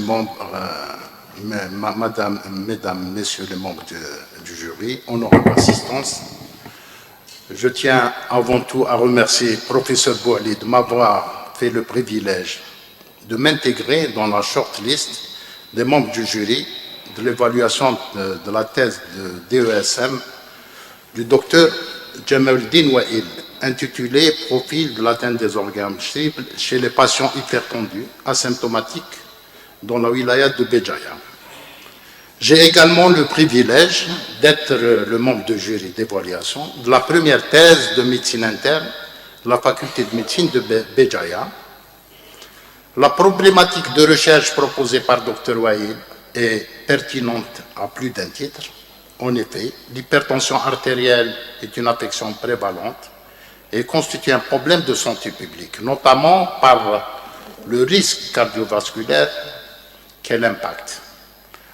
membres, mesdames, messieurs les membres du jury, honorable assistance, je tiens avant tout à remercier le professeur Bouali de m'avoir fait le privilège de m'intégrer dans la shortlist des membres du jury de l'évaluation de la thèse de DESM du docteur Djamaldine Wail, intitulée « Profil de l'atteinte des organes cibles chez les patients hypertendus asymptomatiques dans la wilaya de Béjaïa ». J'ai également le privilège d'être le membre du jury d'évaluation de la première thèse de médecine interne de la faculté de médecine de Béjaïa. La problématique de recherche proposée par Dr Wail est pertinente à plus d'un titre. En effet, l'hypertension artérielle est une affection prévalente et constitue un problème de santé publique, notamment par le risque cardiovasculaire qu'elle impacte.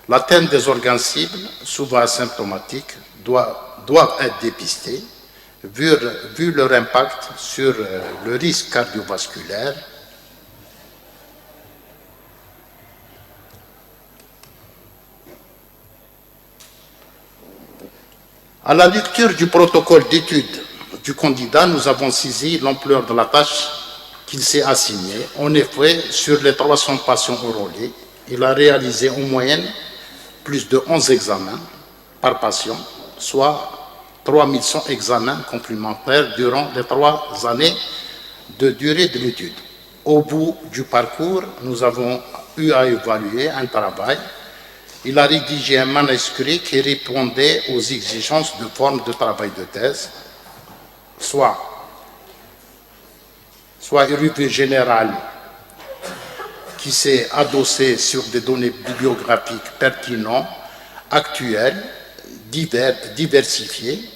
L'atteinte des organes cibles, souvent asymptomatiques, doivent être dépistées, vu leur impact sur le risque cardiovasculaire. À la lecture du protocole d'étude du candidat, nous avons saisi l'ampleur de la tâche qu'il s'est assignée. En effet, sur les 300 patients enrôlés, il a réalisé en moyenne plus de 11 examens par patient, soit 3100 examens complémentaires durant les 3 années de durée de l'étude. Au bout du parcours, nous avons eu à évaluer un travail. Il a rédigé un manuscrit qui répondait aux exigences de forme de travail de thèse, soit une revue générale qui s'est adossée sur des données bibliographiques pertinentes, actuelles, diversifiées,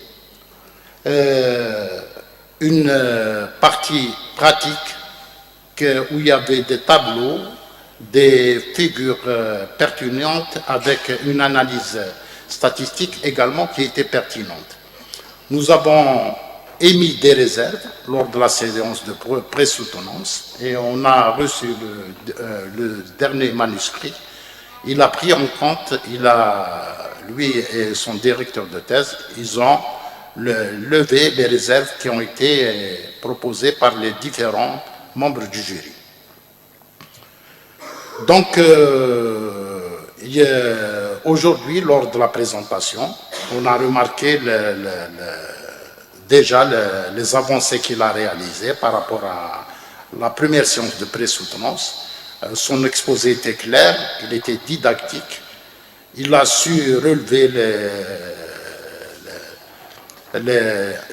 une partie pratique où il y avait des tableaux, des figures pertinentes avec une analyse statistique également qui était pertinente. Nous avons émis des réserves lors de la séance de pré-soutenance et on a reçu le dernier manuscrit. Il a pris en compte, lui et son directeur de thèse, ils ont levé les réserves qui ont été proposées par les différents membres du jury. Donc, aujourd'hui, lors de la présentation, on a remarqué déjà les avancées qu'il a réalisées par rapport à la première séance de pré-soutenance. Son exposé était clair, il était didactique, il a su relever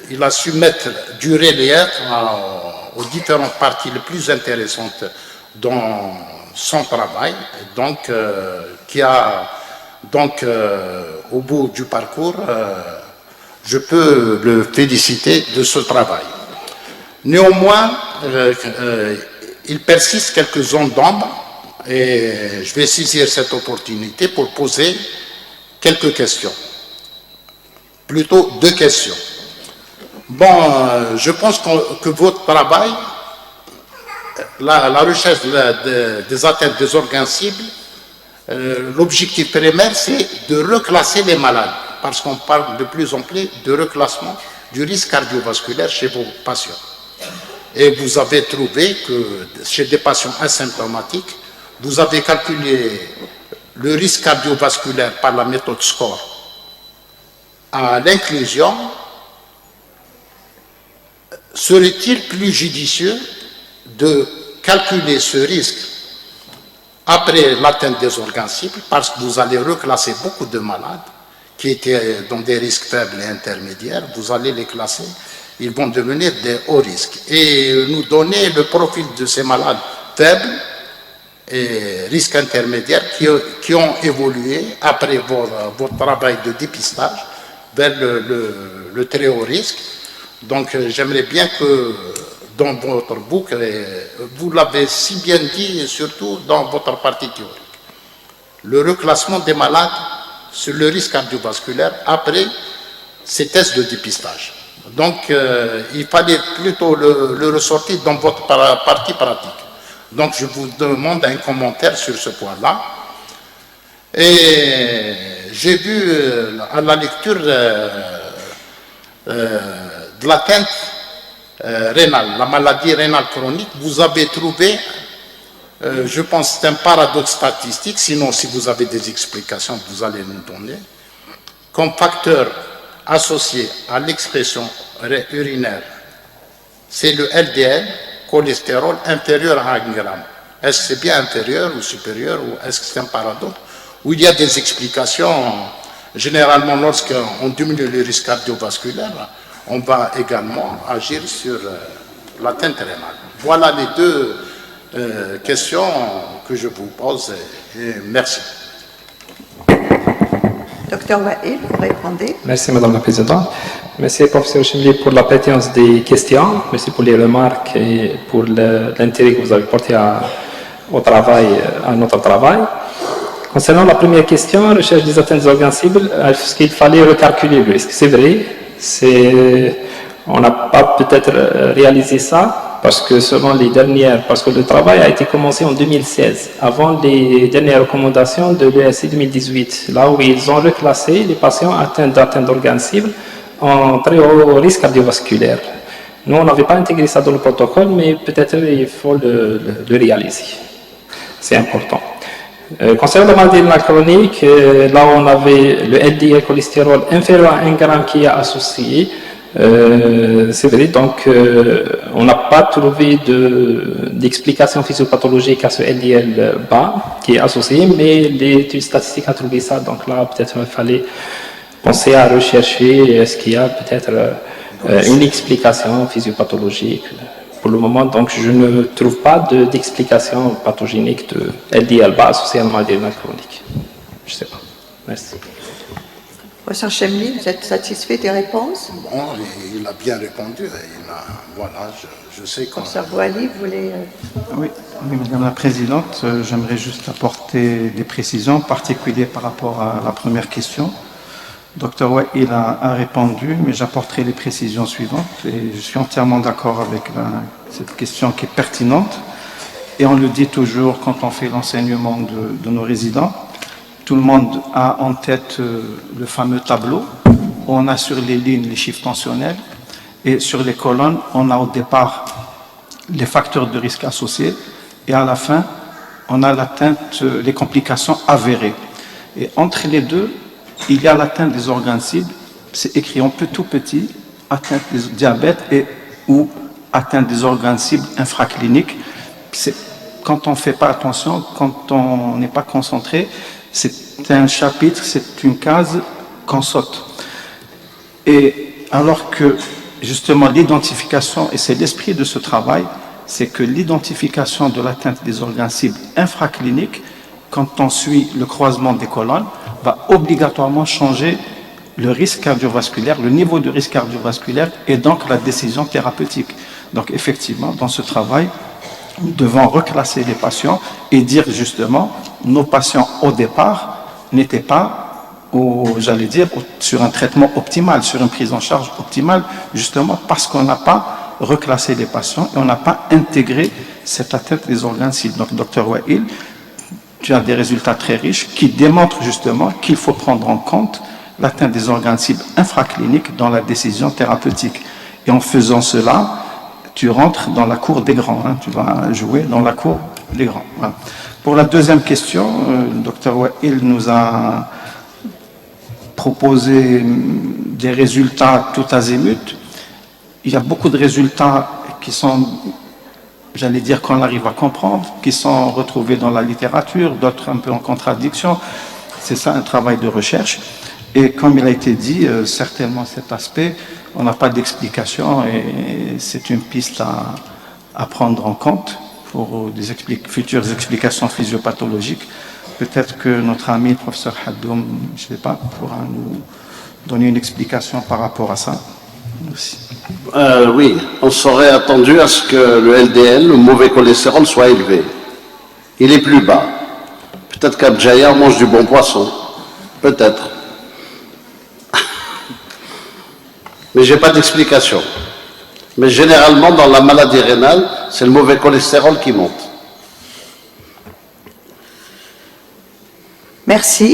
il a su mettre du relief aux différentes parties les plus intéressantes dans son travail, donc, qui a donc au bout du parcours, je peux le féliciter de ce travail. Néanmoins, il persiste quelques zones d'ombre et je vais saisir cette opportunité pour poser quelques questions. Plutôt 2 questions. Bon, je pense que votre travail, la recherche des atteintes des organes cibles, l'objectif primaire, c'est de reclasser les malades, parce qu'on parle de plus en plus de reclassement du risque cardiovasculaire chez vos patients. Et vous avez trouvé que chez des patients asymptomatiques, vous avez calculé le risque cardiovasculaire par la méthode SCORE à l'inclusion. Serait-il plus judicieux de calculer ce risque après l'atteinte des organes cibles, parce que vous allez reclasser beaucoup de malades qui étaient dans des risques faibles et intermédiaires, vous allez les classer, ils vont devenir des hauts risques. Et nous donner le profil de ces malades faibles et risques intermédiaires qui ont évolué après votre travail de dépistage vers le très haut risque. Donc j'aimerais bien que dans votre boucle, vous l'avez si bien dit, et surtout dans votre partie théorique, le reclassement des malades sur le risque cardiovasculaire après ces tests de dépistage. Donc il fallait plutôt le ressortir dans votre partie pratique. Donc je vous demande un commentaire sur ce point-là. Et j'ai vu à la lecture de l'atteinte rénale, la maladie rénale chronique, vous avez trouvé, je pense que c'est un paradoxe statistique, sinon si vous avez des explications, vous allez nous donner, comme facteur associé à l'expression urinaire, c'est le LDL, cholestérol inférieur à 1 gramme. Est-ce que c'est bien inférieur ou supérieur, ou est-ce que c'est un paradoxe? Où il y a des explications, généralement lorsqu'on diminue le risque cardiovasculaire, on va également agir sur l'atteinte rénale. Voilà les deux questions que je vous pose et merci. Docteur Wael, vous répondez. Merci Madame la Présidente. Merci Professeur Chemli pour la pertinence des questions. Merci pour les remarques et pour l'intérêt que vous avez porté au travail, à notre travail. Concernant la première question, recherche des atteintes des organes cibles, est-ce qu'il fallait recalculer le risque? C'est vrai, on n'a pas peut-être réalisé ça parce que selon les dernières, parce que le travail a été commencé en 2016, avant les dernières recommandations de l'ESC 2018, là où ils ont reclassé les patients atteints d'atteintes d'organes cibles en très haut risque cardiovasculaire. Nous, on n'avait pas intégré ça dans le protocole, mais peut-être il faut le réaliser. C'est important. Concernant la maladie rénale chronique, là on avait le LDL cholestérol inférieur à 1 gramme qui est associé. C'est vrai, donc on n'a pas trouvé d'explication physiopathologique à ce LDL bas qui est associé, mais l'étude statistique a trouvé ça, donc là peut-être il fallait penser à rechercher est-ce qu'il y a peut-être une explication physiopathologique. Pour le moment, donc, je ne trouve pas d'explication pathogénique de LDL bas associée à la maladie rénale chronique. Je ne sais pas. Merci. Professeur Chemli, vous êtes satisfait des réponses? Bon, il a bien répondu. Voilà, je sais qu'on... Professeur Boali, vous voulez... Oui, Madame la Présidente, j'aimerais juste apporter des précisions, en particulier par rapport à la première question. Docteur Wael a répondu, mais j'apporterai les précisions suivantes. Et je suis entièrement d'accord avec cette question qui est pertinente. Et on le dit toujours quand on fait l'enseignement de nos résidents. Tout le monde a en tête le fameux tableau où on a sur les lignes les chiffres tensionnels et sur les colonnes, on a au départ les facteurs de risque associés et à la fin, on a l'atteinte, les complications avérées. Et entre les deux, il y a l'atteinte des organes cibles, c'est écrit en tout petit, atteinte du diabète et ou atteinte des organes cibles infracliniques. Quand on ne fait pas attention, quand on n'est pas concentré, c'est un chapitre, c'est une case qu'on saute. Et alors que justement l'identification, et c'est l'esprit de ce travail, c'est que l'identification de l'atteinte des organes cibles infracliniques, quand on suit le croisement des colonnes, va obligatoirement changer le risque cardiovasculaire, le niveau de risque cardiovasculaire et donc la décision thérapeutique. Donc effectivement, dans ce travail, nous devons reclasser les patients et dire justement, nos patients au départ n'étaient pas, j'allais dire, sur un traitement optimal, sur une prise en charge optimale, justement parce qu'on n'a pas reclassé les patients et on n'a pas intégré cette atteinte des organes cibles. Donc, Dr Wael, tu as des résultats très riches qui démontrent justement qu'il faut prendre en compte l'atteinte des organes cibles infracliniques dans la décision thérapeutique. Et en faisant cela, tu rentres dans la cour des grands, hein, tu vas jouer dans la cour des grands. Voilà. Pour la deuxième question, le Dr Wael nous a proposé des résultats tout azimut. Il y a beaucoup de résultats qui sont, j'allais dire qu'on arrive à comprendre, qui sont retrouvés dans la littérature, d'autres un peu en contradiction. C'est ça un travail de recherche. Et comme il a été dit, certainement cet aspect, on n'a pas d'explication et c'est une piste à prendre en compte pour des futures explications physiopathologiques. Peut-être que notre ami le professeur Haddoum, je ne sais pas, pourra nous donner une explication par rapport à ça. Merci. Oui, on serait attendu à ce que le LDL, le mauvais cholestérol, soit élevé. Il est plus bas. Peut-être qu'Abjaya mange du bon poisson. Peut-être. Mais je n'ai pas d'explication. Mais généralement, dans la maladie rénale, c'est le mauvais cholestérol qui monte. Merci.